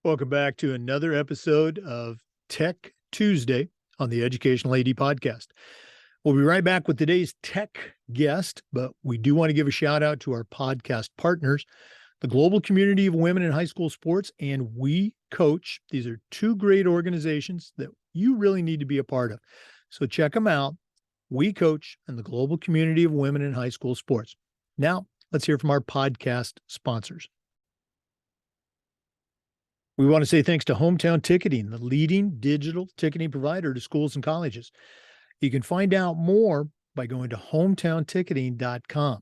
Welcome back to another episode of Tech Tuesday on the Educational AD Podcast. We'll be right back with today's tech guest, but we do want to give a shout out to our podcast partners, the Global Community of Women in High School Sports, and We Coach. These are two great organizations that you really need to be a part of. So check them out, We Coach and the Global Community of Women in High School Sports. Now, let's hear from our podcast sponsors. We want to say thanks to Hometown Ticketing, the leading digital ticketing provider to schools and colleges. You can find out more by going to hometownticketing.com.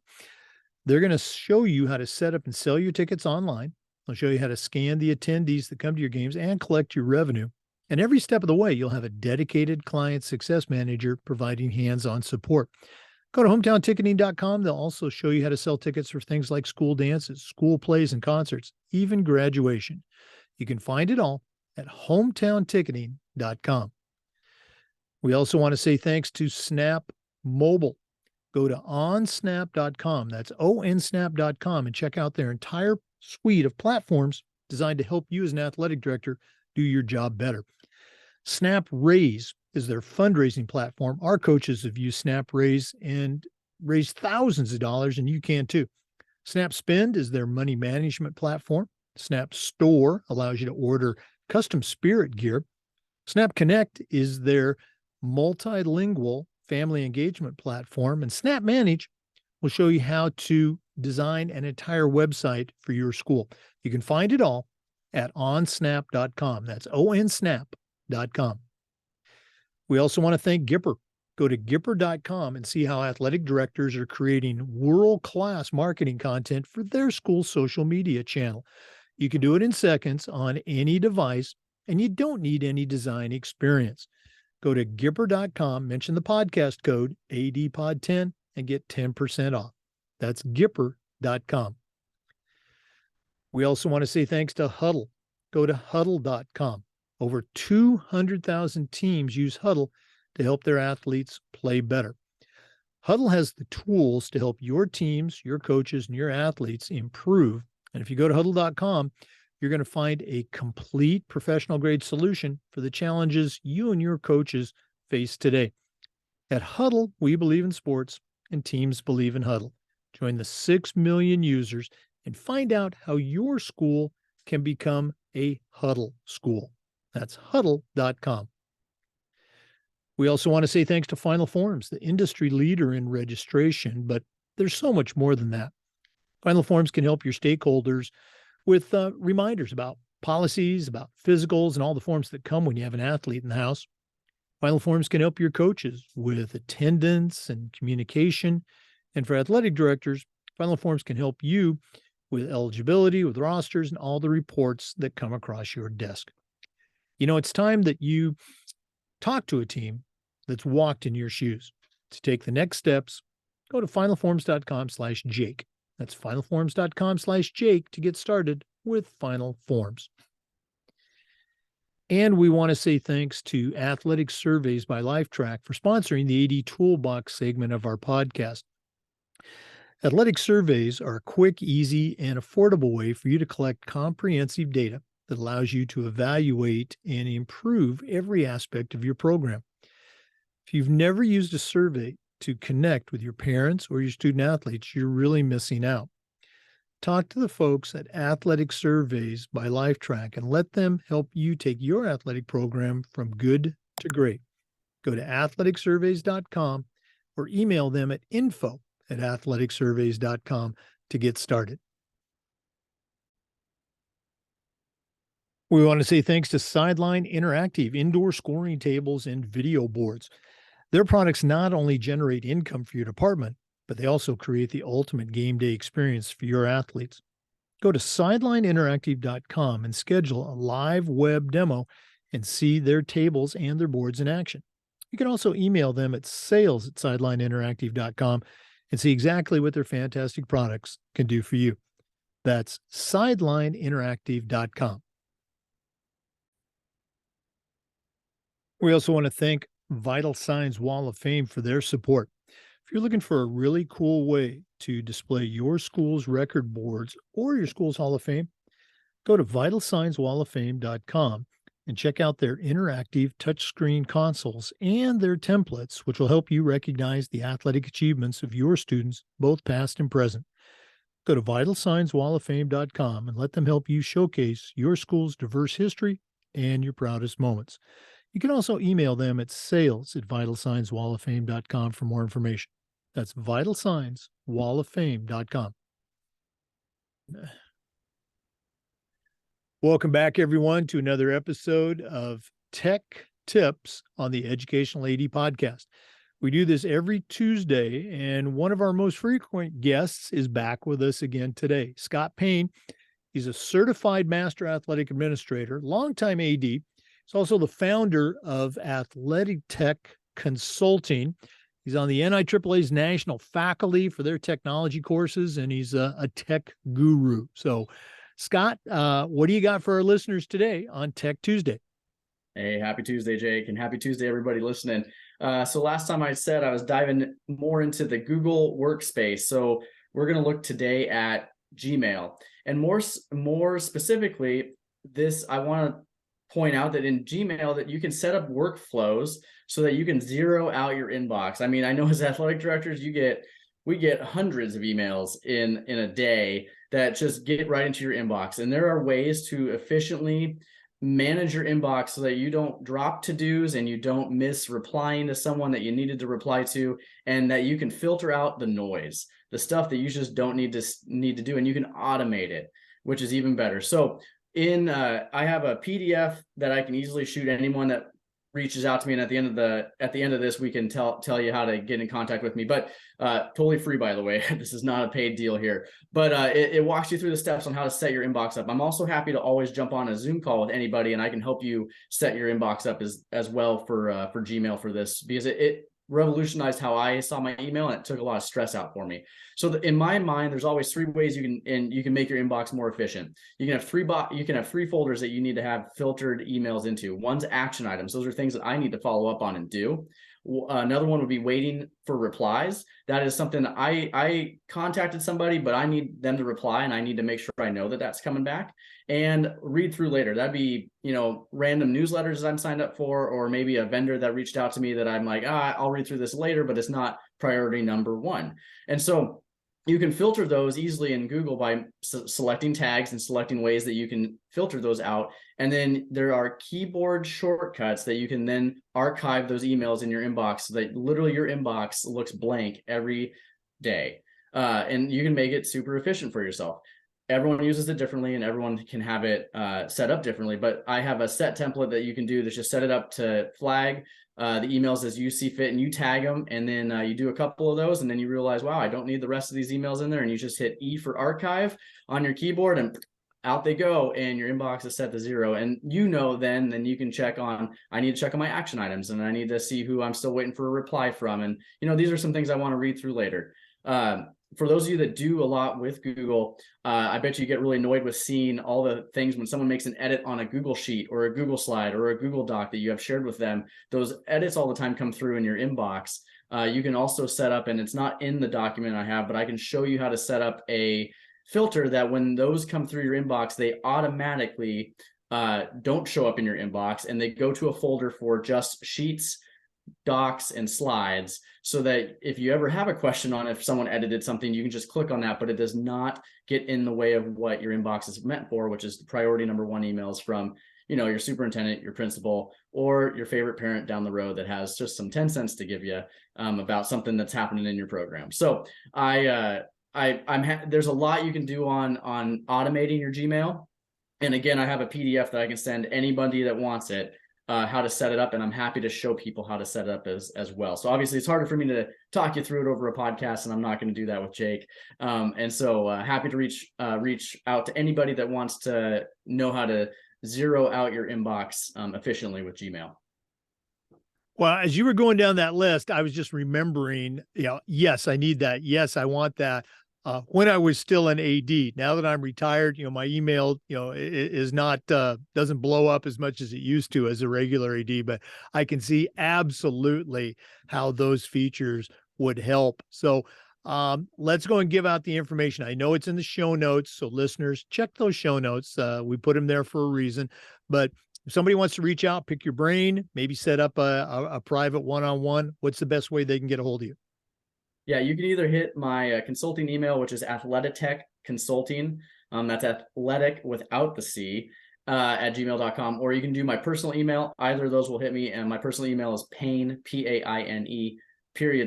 They're going to show you how to set up and sell your tickets online. They'll show you how to scan the attendees that come to your games and collect your revenue. And every step of the way, you'll have a dedicated client success manager providing hands-on support. Go to hometownticketing.com. They'll also show you how to sell tickets for things like school dances, school plays and concerts, even graduation. You can find it all at hometownticketing.com. We also want to say thanks to Snap Mobile. Go to onsnap.com. That's onsnap.com and check out their entire suite of platforms designed to help you as an athletic director do your job better. Snap Raise is their fundraising platform. Our coaches have used Snap Raise and raised thousands of dollars, and you can too. Snap Spend is their money management platform. Snap Store allows you to order custom spirit gear. Snap Connect is their multilingual family engagement platform. And Snap Manage will show you how to design an entire website for your school. You can find it all at onsnap.com. That's onsnap.com. We also want to thank Gipper. Go to gipper.com and see how athletic directors are creating world-class marketing content for their school's social media channel. You can do it in seconds on any device, and you don't need any design experience. Go to Gipper.com, mention the podcast code ADPOD10, and get 10% off. That's Gipper.com. We also want to say thanks to Huddle. Go to Huddle.com. Over 200,000 teams use Huddle to help their athletes play better. Huddle has the tools to help your teams, your coaches, and your athletes improve. And if you go to huddle.com, you're going to find a complete professional grade solution for the challenges you and your coaches face today. At Huddle, we believe in sports and teams believe in Huddle. Join the 6 million users and find out how your school can become a Huddle school. That's huddle.com. We also want to say thanks to Final Forms, the industry leader in registration, but there's so much more than that. Final Forms can help your stakeholders with reminders about policies, about physicals, and all the forms that come when you have an athlete in the house. Final Forms can help your coaches with attendance and communication. And for athletic directors, Final Forms can help you with eligibility, with rosters, and all the reports that come across your desk. You know, it's time that you talk to a team that's walked in your shoes. To take the next steps, go to finalforms.com/Jake. That's finalforms.com/Jake to get started with Final Forms. And we want to say thanks to Athletic Surveys by LifeTrack for sponsoring the AD Toolbox segment of our podcast. Athletic surveys are a quick, easy, and affordable way for you to collect comprehensive data that allows you to evaluate and improve every aspect of your program. If you've never used a survey to connect with your parents or your student athletes, you're really missing out. Talk to the folks at Athletic Surveys by LifeTrack and let them help you take your athletic program from good to great. Go to athleticsurveys.com or email them at info@athleticsurveys.com to get started. We want to say thanks to Sideline Interactive indoor scoring tables and video boards. Their products not only generate income for your department, but they also create the ultimate game day experience for your athletes. Go to sidelineinteractive.com and schedule a live web demo and see their tables and their boards in action. You can also email them at sales@sidelineinteractive.com and see exactly what their fantastic products can do for you. That's sidelineinteractive.com. We also want to thank Vital Signs Wall of Fame for their support. If you're looking for a really cool way to display your school's record boards or your school's Hall of Fame, Go to vitalsignswalloffame.com and check out their interactive touchscreen consoles and their templates, which will help you recognize the athletic achievements of your students, both past and present. Go to vitalsignswalloffame.com and let them help you showcase your school's diverse history and your proudest moments. You can also email them at sales@vitalsignswalloffame.com for more information. That's vitalsignswalloffame.com. Welcome back, everyone, to another episode of Tech Tips on the Educational AD Podcast. We do this every Tuesday, and one of our most frequent guests is back with us again today, Scott Paine. He's a certified master athletic administrator, longtime AD. He's also the founder of AthletiTech Consulting. He's on the NIAAA's national faculty for their technology courses, and he's a tech guru. So, Scott, what do you got for our listeners today on Tech Tuesday? Hey, happy Tuesday, Jake, and happy Tuesday, everybody listening. So last time I said I was diving more into the Google workspace. So we're going to look today at Gmail, and more specifically, I want to point out that in Gmail that you can set up workflows so that you can zero out your inbox. I mean, I know as athletic directors, we get hundreds of emails in a day that just get right into your inbox, and there are ways to efficiently manage your inbox so that you don't drop to-dos and you don't miss replying to someone that you needed to reply to, and that you can filter out the noise, the stuff that you just don't need to do, and you can automate it, which is even better. So I have a PDF that I can easily shoot anyone that reaches out to me, and at the end of this, we can tell you how to get in contact with me, but totally free, by the way. This is not a paid deal here, but it walks you through the steps on how to set your inbox up. I'm also happy to always jump on a Zoom call with anybody, and I can help you set your inbox up as well for Gmail for this, because it revolutionized how I saw my email, and it took a lot of stress out for me. So in my mind, there's always three ways you can make your inbox more efficient. You can have three folders that you need to have filtered emails into. One's action items. Those are things that I need to follow up on and do. Another one would be waiting for replies. That is something that I contacted somebody, but I need them to reply, and I need to make sure I know that that's coming back. And read through later. That'd be, random newsletters that I'm signed up for, or maybe a vendor that reached out to me that I'm like, I'll read through this later, but it's not priority number one. And so you can filter those easily in Google by selecting tags and selecting ways that you can filter those out. And then there are keyboard shortcuts that you can then archive those emails in your inbox so that literally your inbox looks blank every day. And you can make it super efficient for yourself. Everyone uses it differently, and everyone can have it set up differently. But I have a set template that you can do that's just set it up to flag the emails as you see fit, and you tag them, and then you do a couple of those, and then you realize, wow, I don't need the rest of these emails in there, and you just hit E for archive on your keyboard, and out they go, and your inbox is set to 0. And then you can check on, I need to check on my action items, and I need to see who I'm still waiting for a reply from. And these are some things I want to read through later. For those of you that do a lot with Google, I bet you get really annoyed with seeing all the things when someone makes an edit on a Google Sheet or a Google Slide or a Google Doc that you have shared with them. Those edits all the time come through in your inbox. You can also set up, and it's not in the document I have, but I can show you how to set up a filter that when those come through your inbox, they automatically don't show up in your inbox, and they go to a folder for just sheets, docs, and slides, so that if you ever have a question on if someone edited something, you can just click on that, but it does not get in the way of what your inbox is meant for, which is priority number one emails from your superintendent, your principal, or your favorite parent down the road that has just some 10 cents to give you about something that's happening in your program. So there's a lot you can do on automating your Gmail. And again, I have a PDF that I can send anybody that wants it, how to set it up, and I'm happy to show people how to set it up as well. So obviously it's harder for me to talk you through it over a podcast, and I'm not going to do that with Jake. And so happy to reach out to anybody that wants to know how to zero out your inbox efficiently with Gmail. Well, as you were going down that list, I was just remembering, yes, I need that. Yes, I want that. When I was still an AD. Now that I'm retired, my email, is not, doesn't blow up as much as it used to as a regular AD, but I can see absolutely how those features would help. So Let's go and give out the information. I know it's in the show notes, so listeners, check those show notes. We put them there for a reason. But if somebody wants to reach out, pick your brain, maybe set up a private one-on-one, what's the best way they can get a hold of you? Yeah, you can either hit my consulting email, which is AthletiTech Consulting. That's athletic without the C at gmail.com, or you can do my personal email. Either of those will hit me. And my personal email is Paine, Paine,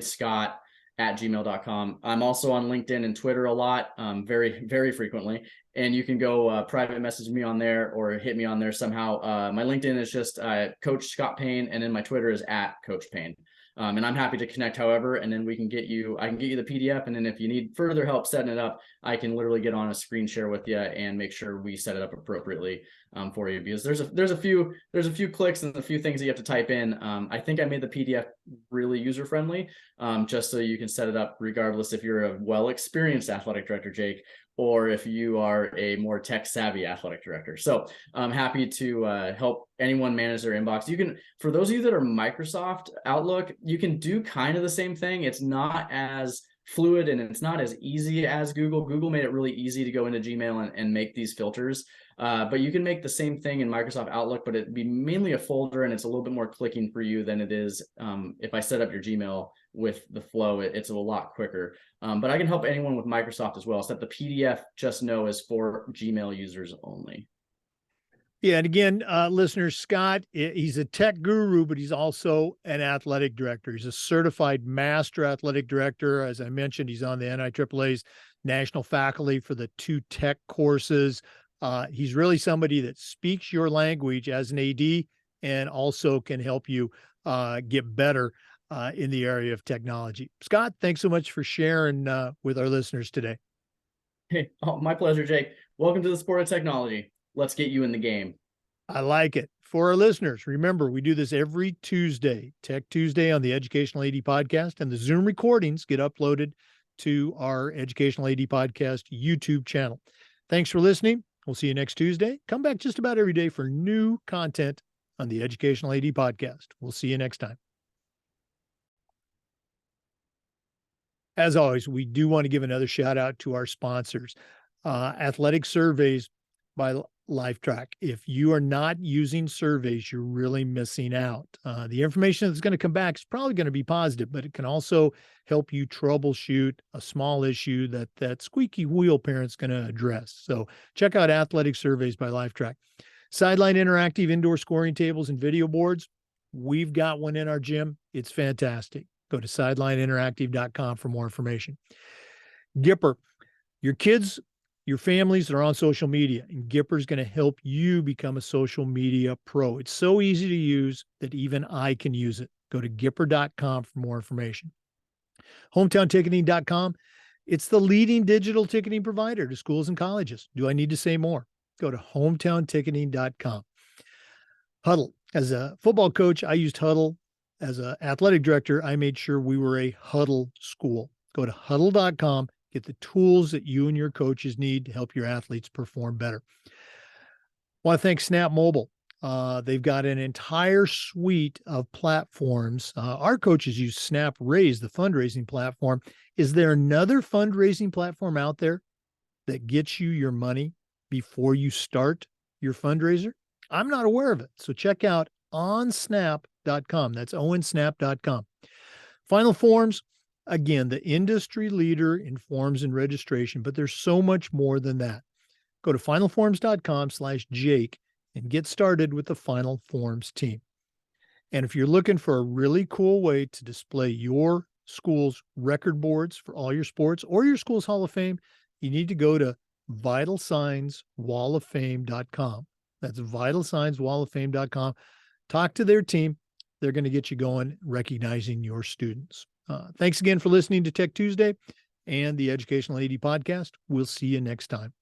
Scott at gmail.com. I'm also on LinkedIn and Twitter a lot, very, very frequently. And you can go private message me on there or hit me on there somehow. My LinkedIn is just Coach Scott Paine, and then my Twitter is at Coach Paine. And I'm happy to connect however, and then I can get you the PDF. And then if you need further help setting it up, I can literally get on a screen share with you and make sure we set it up appropriately for you, because there's a few clicks and a few things that you have to type in. I think I made the PDF really user friendly, just so you can set it up regardless if you're a well-experienced athletic director, Jake, or if you are a more tech savvy athletic director. So I'm happy to help anyone manage their inbox. You can, for those of you that are Microsoft Outlook, you can do kind of the same thing. It's not as fluid and it's not as easy as Google. Google made it really easy to go into Gmail and make these filters. But you can make the same thing in Microsoft Outlook, but it'd be mainly a folder, and it's a little bit more clicking for you than it is if I set up your Gmail with the flow. It's a lot quicker. But I can help anyone with Microsoft as well, except the PDF, just know, is for Gmail users only. Yeah. And again, listeners, Scott, he's a tech guru, but he's also an athletic director. He's a certified master athletic director. As I mentioned, he's on the NIAAA's national faculty for the 2 tech courses. He's really somebody that speaks your language as an AD and also can help you get better in the area of technology. Scott, thanks so much for sharing with our listeners today. Hey, my pleasure, Jake. Welcome to the sport of technology. Let's get you in the game. I like it. For our listeners, remember, we do this every Tuesday, Tech Tuesday on the Educational AD Podcast, and the Zoom recordings get uploaded to our Educational AD Podcast YouTube channel. Thanks for listening. We'll see you next Tuesday. Come back just about every day for new content on the Educational AD Podcast. We'll see you next time. As always, we do want to give another shout out to our sponsors, Athletic Surveys by AthleiTech. If you are not using surveys, you're really missing out. The information that's going to come back is probably going to be positive, but it can also help you troubleshoot a small issue that squeaky wheel parent's going to address. So check out Athletic Surveys by AthleiTech. Sideline interactive indoor scoring tables and video boards. We've got one in our gym. It's fantastic. Go to sidelineinteractive.com for more information. Gipper, your kids, your families are on social media, and Gipper is going to help you become a social media pro. It's so easy to use that even I can use it. Go to Gipper.com for more information. HometownTicketing.com. It's the leading digital ticketing provider to schools and colleges. Do I need to say more? Go to HometownTicketing.com. Huddle. As a football coach, I used Huddle. As an athletic director, I made sure we were a Huddle school. Go to Huddle.com. Get the tools that you and your coaches need to help your athletes perform better. I want to thank Snap Mobile. They've got an entire suite of platforms. Our coaches use Snap Raise, the fundraising platform. Is there another fundraising platform out there that gets you your money before you start your fundraiser? I'm not aware of it. So check out onsnap.com. That's onsnap.com. Final Forms. Again, the industry leader in forms and registration, but there's so much more than that. Go to finalforms.com/Jake and get started with the Final Forms team. And if you're looking for a really cool way to display your school's record boards for all your sports or your school's Hall of Fame, you need to go to vitalsignswalloffame.com. That's vitalsignswalloffame.com. Talk to their team. They're going to get you going, recognizing your students. Thanks again for listening to Tech Tuesday and the Educational AD Podcast. We'll see you next time.